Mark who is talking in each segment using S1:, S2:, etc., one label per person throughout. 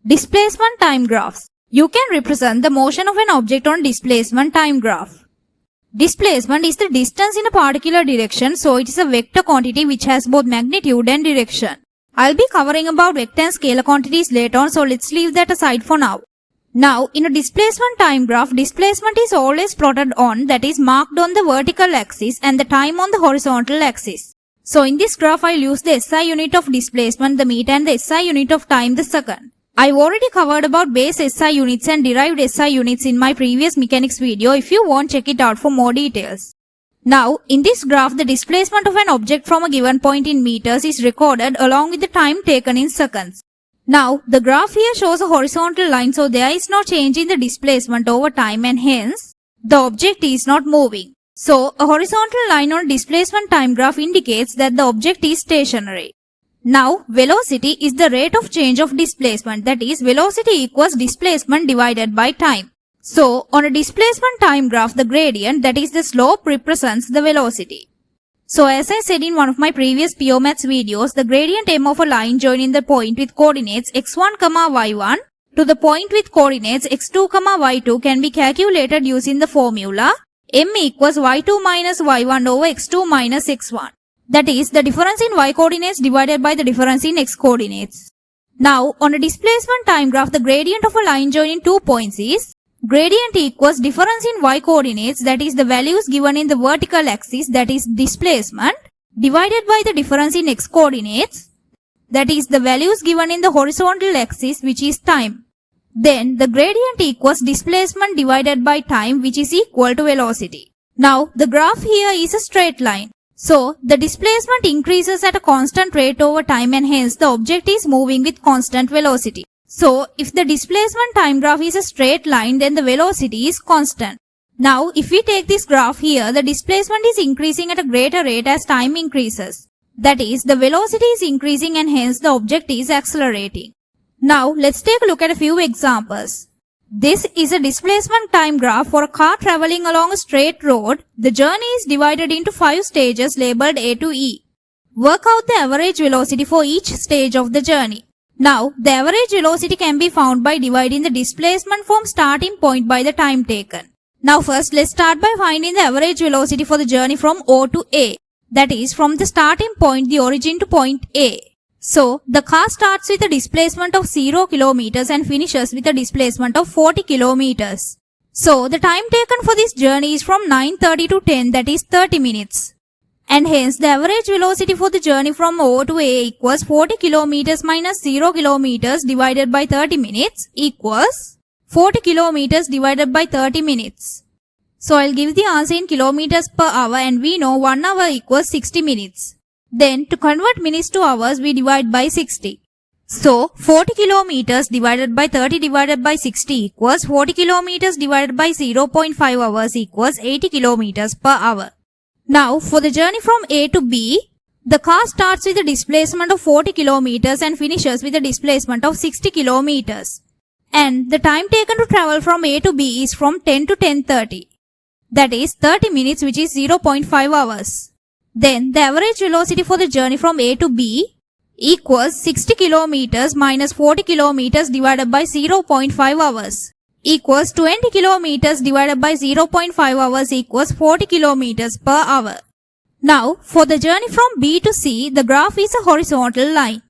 S1: Displacement time graphs. You can represent the motion of an object on displacement time graph. Displacement is the distance in a particular direction, so it is a vector quantity which has both magnitude and direction. I'll be covering about vector and scalar quantities later on, so let's leave that aside for now. Now, in a displacement time graph, displacement is always plotted on, that is marked on the vertical axis, and the time on the horizontal axis. So in this graph, I'll use the SI unit of displacement, the meter, and the SI unit of time, the second. I've already covered about base SI units and derived SI units in my previous mechanics video. If you want, check it out for more details. Now, in this graph, the displacement of an object from a given point in meters is recorded along with the time taken in seconds. Now, the graph here shows a horizontal line, so there is no change in the displacement over time, and hence, the object is not moving. So, a horizontal line on displacement time graph indicates that the object is stationary. Now, velocity is the rate of change of displacement, that is, velocity equals displacement divided by time. So, on a displacement time graph, the gradient, that is the slope, represents the velocity. So, as I said in one of my previous Pure Maths videos, the gradient m of a line joining the point with coordinates x1, y1 to the point with coordinates x2, y2 can be calculated using the formula m equals y2 minus y1 over x2 minus x1. That is, the difference in y coordinates divided by the difference in x coordinates. Now, on a displacement time graph, the gradient of a line joining two points is gradient equals difference in y coordinates, that is the values given in the vertical axis, that is displacement, divided by the difference in x coordinates, that is the values given in the horizontal axis, which is time. Then the gradient equals displacement divided by time, which is equal to velocity. Now, the graph here is a straight line. So, the displacement increases at a constant rate over time, and hence the object is moving with constant velocity. So, if the displacement time graph is a straight line, then the velocity is constant. Now, if we take this graph here, the displacement is increasing at a greater rate as time increases. That is, the velocity is increasing and hence the object is accelerating. Now, let's take a look at a few examples. This is a displacement time graph for a car traveling along a straight road. The journey is divided into 5 stages labeled A to E. Work out the average velocity for each stage of the journey. Now, the average velocity can be found by dividing the displacement from starting point by the time taken. Now first, let's start by finding the average velocity for the journey from O to A. That is, from the starting point, the origin to point A. So, the car starts with a displacement of 0 kilometers and finishes with a displacement of 40 kilometers. So, the time taken for this journey is from 9:30 to 10, that is 30 minutes. And hence, the average velocity for the journey from O to A equals 40 kilometers minus 0 kilometers divided by 30 minutes equals 40 kilometers divided by 30 minutes. So, I'll give the answer in kilometers per hour, and we know 1 hour equals 60 minutes. Then, to convert minutes to hours, we divide by 60. So, 40 kilometers divided by 30 divided by 60 equals 40 kilometers divided by 0.5 hours equals 80 kilometers per hour. Now, for the journey from A to B, the car starts with a displacement of 40 kilometers and finishes with a displacement of 60 kilometers. And the time taken to travel from A to B is from 10 to 10:30. That is 30 minutes, which is 0.5 hours. Then, the average velocity for the journey from A to B equals 60 kilometers minus 40 kilometers divided by 0.5 hours equals 20 kilometers divided by 0.5 hours equals 40 kilometers per hour. Now, for the journey from B to C, the graph is a horizontal line.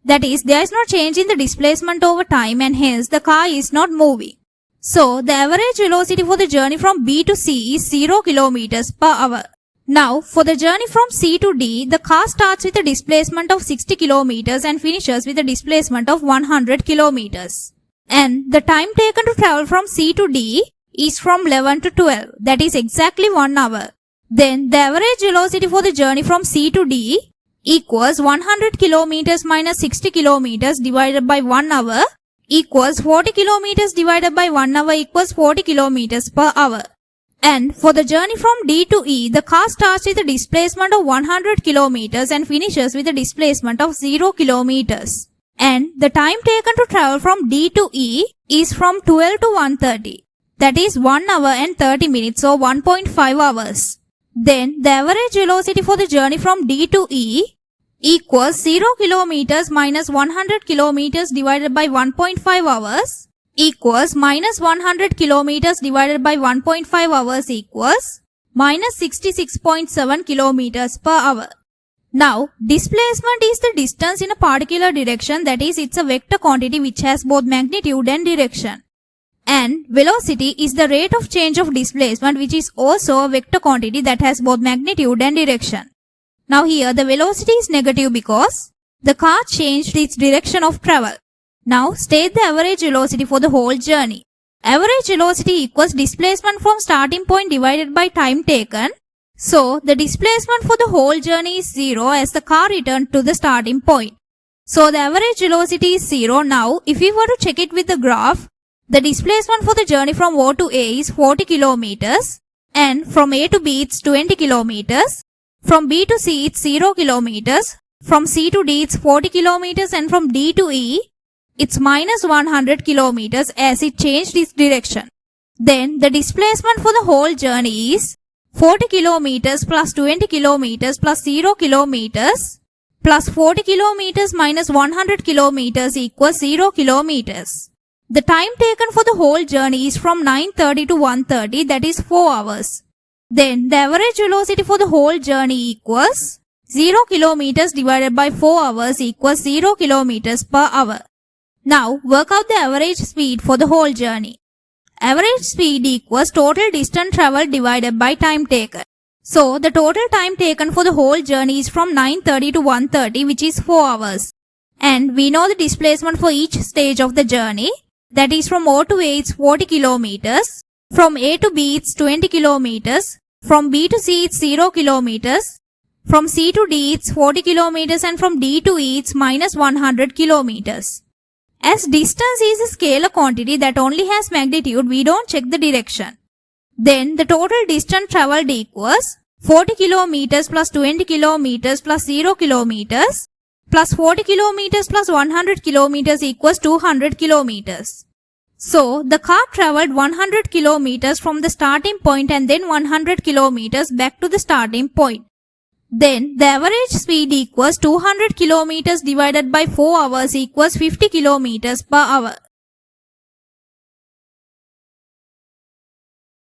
S1: That is, there is no change in the displacement over time, and hence the car is not moving. So, the average velocity for the journey from B to C is 0 kilometers per hour. Now, for the journey from C to D, the car starts with a displacement of 60 kilometers and finishes with a displacement of 100 kilometers. And the time taken to travel from C to D is from 11 to 12, that is exactly 1 hour. Then, the average velocity for the journey from C to D equals 100 kilometers minus 60 kilometers divided by 1 hour equals 40 kilometers divided by 1 hour equals 40 kilometers per hour. And for the journey from D to E, the car starts with a displacement of 100 kilometers and finishes with a displacement of 0 kilometers. And the time taken to travel from D to E is from 12 to 1:30. That is 1 hour and 30 minutes, or 1.5 hours. Then the average velocity for the journey from D to E equals 0 kilometers minus 100 kilometers divided by 1.5 hours equals minus 100 kilometers divided by 1.5 hours equals minus 66.7 kilometers per hour. Now, displacement is the distance in a particular direction, that is, it's a vector quantity which has both magnitude and direction. And velocity is the rate of change of displacement, which is also a vector quantity that has both magnitude and direction. Now here the velocity is negative because the car changed its direction of travel. Now state the average velocity for the whole journey. Average velocity equals displacement from starting point divided by time taken. So the displacement for the whole journey is 0 as the car returned to the starting point. So the average velocity is 0. Now if we were to check it with the graph, the displacement for the journey from O to A is 40 kilometers and from A to B it's 20 kilometers. From B to C it's 0 kilometers. From C to D it's 40 kilometers and from D to E it's minus 100 kilometers as it changed its direction. Then the displacement for the whole journey is 40 kilometers plus 20 kilometers plus 0 kilometers plus 40 kilometers minus 100 kilometers equals 0 kilometers. The time taken for the whole journey is from 9:30 to 1:30, that is 4 hours. Then the average velocity for the whole journey equals 0 kilometers divided by 4 hours equals 0 kilometers per hour. Now work out the average speed for the whole journey. Average speed equals total distance traveled divided by time taken. So the total time taken for the whole journey is from 9:30 to 1:30, which is 4 hours. And we know the displacement for each stage of the journey. That is from O to A it's 40 kilometers. From A to B it's 20 kilometers. From B to C it's 0 kilometers. From C to D it's 40 kilometers and from D to E it's minus 100 kilometers. As distance is a scalar quantity that only has magnitude, we don't check the direction. Then the total distance traveled equals 40 kilometers plus 20 kilometers plus 0 kilometers plus 40 kilometers plus 100 kilometers equals 200 kilometers. So the car traveled 100 kilometers from the starting point and then 100 kilometers back to the starting point. Then the average speed equals 200 kilometers divided by 4 hours equals 50 kilometers per hour.